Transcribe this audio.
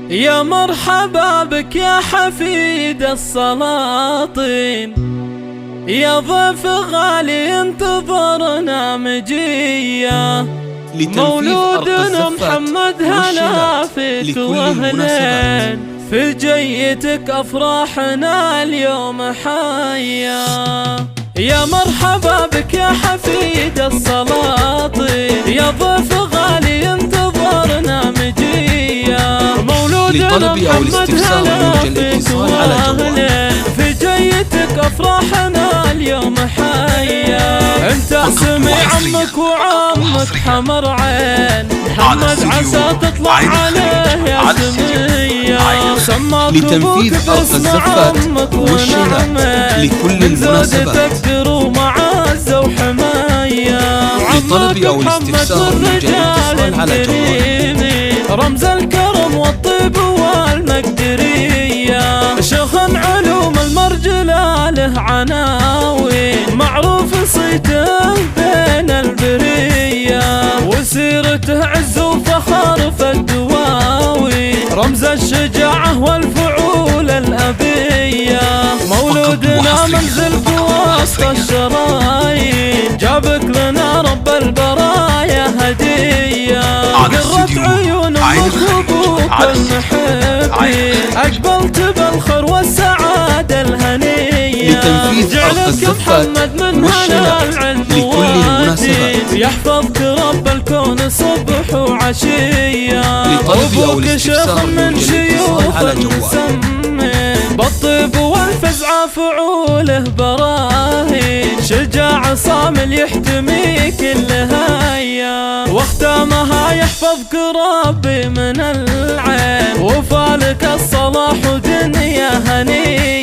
يا مرحبا بك يا حفيد السلاطين، يا ضيف غالي انتظرنا مجية. مولودنا محمد هلا فيك واهلين، في جيتك افراحنا اليوم حيا. يا مرحبا بك يا حفيد السلاطين، يا ضيف غالي انتظرنا مجية. مولودنا محمد هلا فيك واهلين، في جيتك افراحنا اليوم حيا. انت اسمي عمك وعمك حمر عين، محمد عسى تطلع عليه يا سمية. سماك لتنفيذ أرض الزفات والشراء لكل المناسبات. ومعزة وحماية، لطلب أو الاستفسار يرجى الاتصال على جوال رمز الكرم والطيب والمقدرية. شيخ علوم المرجلة له عناوين، معروف صيته بين البرية، وسيرته عز وفخر في الدواوين. رمز الشجاعة والفعول الأبية، مولودنا منزل وسط الشرايين. جابك لنا رب البرايا هدية، قرت عيون امك وابوك المحبين. اقبلت بالخير والسعادة الهنية، جعلك محمد من هنا العلم والدين. يحفظك رب الكون صبح وعشية، ابوك شيخ من شيوخ المسمين. بالطيب والفزع فعوله براهين، شجاع صامل يحتمي كل هيا. واختامها يحفظك ربي من العين، وفالك الصلاح ودنيا هنية.